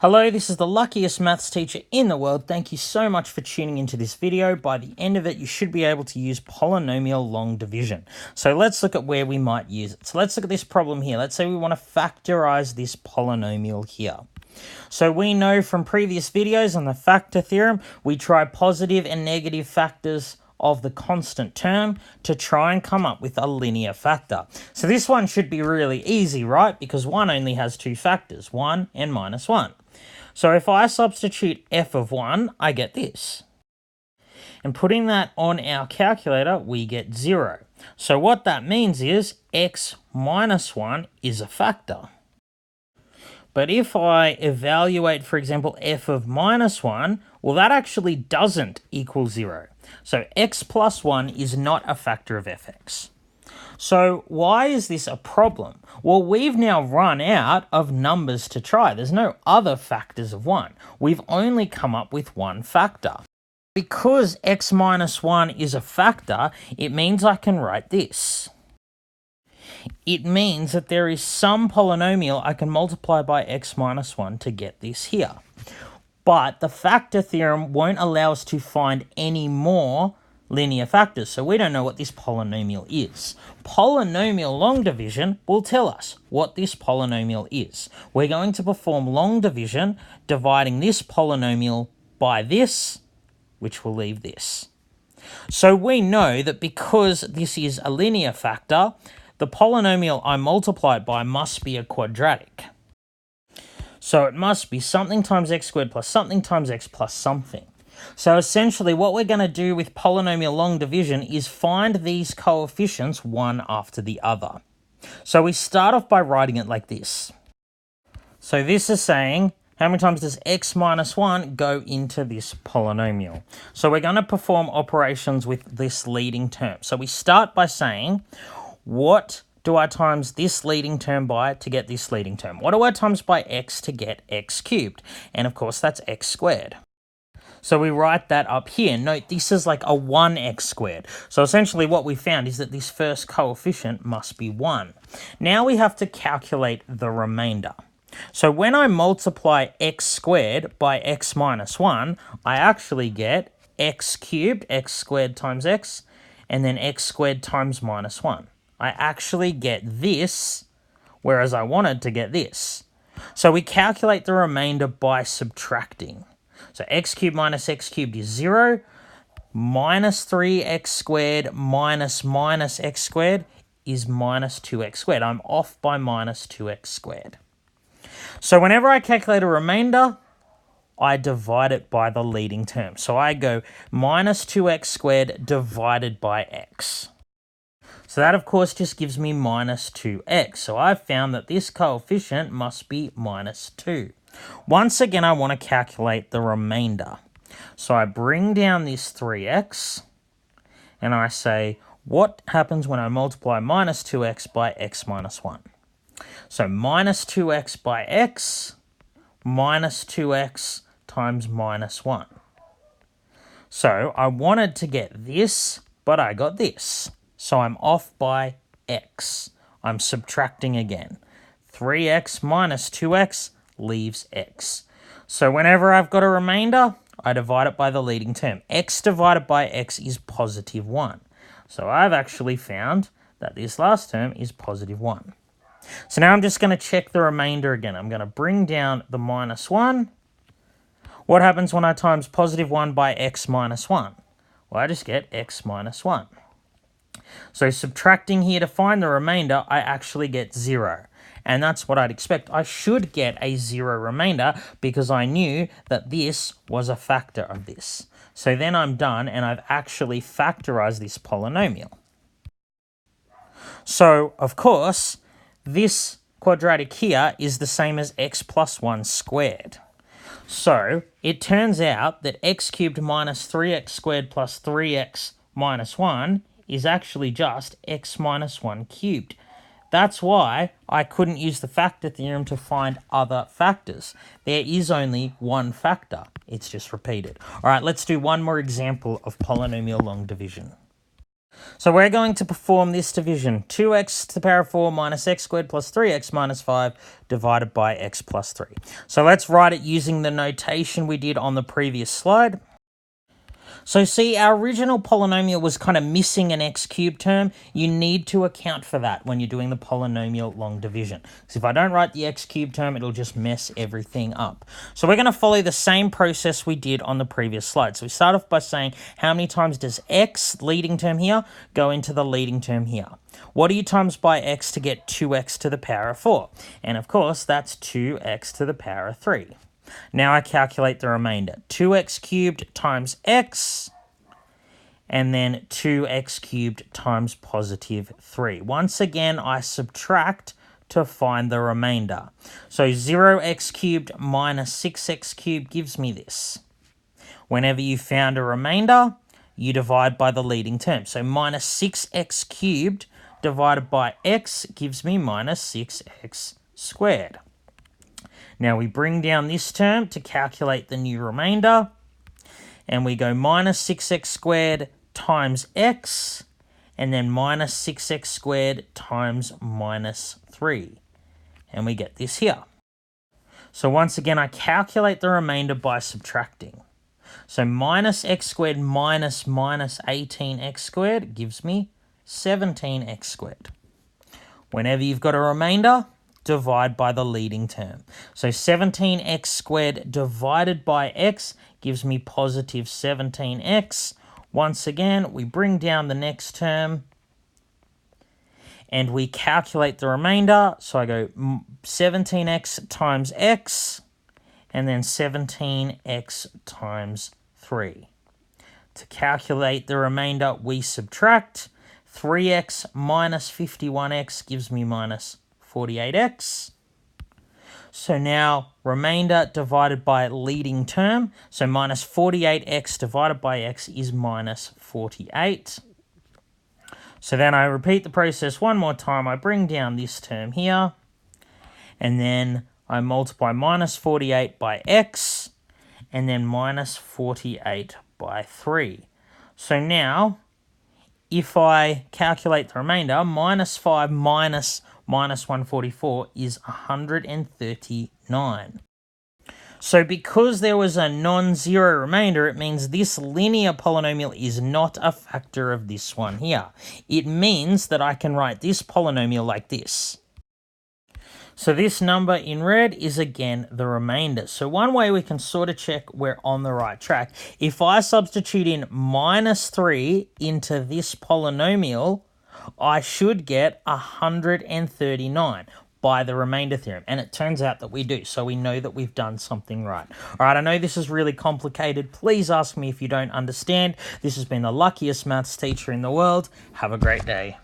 Hello, this is the luckiest maths teacher in the world. Thank you so much for tuning into this video. By the end of it, you should be able to use polynomial long division. So let's look at where we might use it. So let's look at this problem here. Let's say we want to factorize this polynomial here. So we know from previous videos on the factor theorem, we try positive and negative factors of the constant term to try and come up with a linear factor. So this one should be really easy, right? Because 1 only has two factors, 1 and minus 1. So if I substitute f of 1, I get this. And putting that on our calculator, we get 0. So what that means is x minus 1 is a factor. But if I evaluate, for example, f of minus 1, well, that actually doesn't equal 0. So x plus 1 is not a factor of fx. So why is this a problem? Well, we've now run out of numbers to try. There's no other factors of 1. We've only come up with one factor. Because x minus 1 is a factor, it means I can write this. It means that there is some polynomial I can multiply by x minus 1 to get this here. But the factor theorem won't allow us to find any more linear factors, so we don't know what this polynomial is. Polynomial long division will tell us what this polynomial is. We're going to perform long division, dividing this polynomial by this, which will leave this. So we know that because this is a linear factor, the polynomial I multiply it by must be a quadratic. So it must be something times x squared plus something times x plus something. So essentially what we're going to do with polynomial long division is find these coefficients one after the other. So we start off by writing it like this. So this is saying, how many times does x minus 1 go into this polynomial? So we're going to perform operations with this leading term. So we start by saying, what do I times this leading term by to get this leading term? What do I times by x to get x cubed? And of course that's x squared. So we write that up here. Note this is like a 1x squared. So essentially what we found is that this first coefficient must be 1. Now we have to calculate the remainder. So when I multiply x squared by x minus 1, I actually get x cubed, x squared times x, and then x squared times minus 1. I actually get this, whereas I wanted to get this. So we calculate the remainder by subtracting. So x cubed minus x cubed is 0, minus 3x squared minus x squared is minus 2x squared. I'm off by minus 2x squared. So whenever I calculate a remainder, I divide it by the leading term. So I go minus 2x squared divided by x. So that, of course, just gives me minus 2x. So I've found that this coefficient must be minus 2. Once again, I want to calculate the remainder. So I bring down this 3x, and I say, what happens when I multiply minus 2x by x minus 1? So minus 2x by x, minus 2x times minus 1. So I wanted to get this, but I got this. So I'm off by x. I'm subtracting again. 3x minus 2x leaves x. So whenever I've got a remainder, I divide it by the leading term. X divided by x is positive 1. So I've actually found that this last term is positive 1. So now I'm just going to check the remainder again. I'm going to bring down the minus 1. What happens when I times positive 1 by x minus 1? Well, I just get x minus 1. So subtracting here to find the remainder, I actually get 0. And that's what I'd expect. I should get a 0 remainder because I knew that this was a factor of this. So then I'm done and I've actually factorized this polynomial. So, of course, this quadratic here is the same as x plus 1 squared. So it turns out that x cubed minus 3x squared plus 3x minus 1 is actually just x minus 1 cubed. That's why I couldn't use the factor theorem to find other factors. There is only one factor. It's just repeated. All right, let's do one more example of polynomial long division. So we're going to perform this division. 2x to the power of 4 minus x squared plus 3x minus 5 divided by x plus 3. So let's write it using the notation we did on the previous slide. So see, our original polynomial was kind of missing an x cubed term. You need to account for that when you're doing the polynomial long division. So if I don't write the x cubed term, it'll just mess everything up. So we're going to follow the same process we did on the previous slide. So we start off by saying, how many times does x, leading term here, go into the leading term here? What do you times by x to get 2x to the power of 4? And of course, that's 2x to the power of 3. Now I calculate the remainder. 2x cubed times x, and then 2x cubed times positive 3. Once again, I subtract to find the remainder. So 0x cubed minus 6x cubed gives me this. Whenever you found a remainder, you divide by the leading term. So minus 6x cubed divided by x gives me minus 6x squared. Now we bring down this term to calculate the new remainder, and we go minus 6x squared times x, and then minus 6x squared times minus 3. And we get this here. So once again, I calculate the remainder by subtracting. So minus x squared minus 18x squared gives me 17x squared. Whenever you've got a remainder, divide by the leading term. So 17x squared divided by x gives me positive 17x. Once again, we bring down the next term and we calculate the remainder. So I go 17x times x and then 17x times 3. To calculate the remainder, we subtract. 3x minus 51x gives me minus 48x. So now remainder divided by leading term. So minus 48x divided by x is minus 48. So then I repeat the process one more time. I bring down this term here, and then I multiply minus 48 by x, and then minus 48 by 3. So now, if I calculate the remainder, minus 5 minus 144 is 139. So because there was a non-zero remainder, it means this linear polynomial is not a factor of this one here. It means that I can write this polynomial like this. So this number in red is again the remainder. So one way we can sort of check we're on the right track, if I substitute in minus 3 into this polynomial, I should get 139 by the remainder theorem. And it turns out that we do. So we know that we've done something right. All right, I know this is really complicated. Please ask me if you don't understand. This has been the luckiest maths teacher in the world. Have a great day.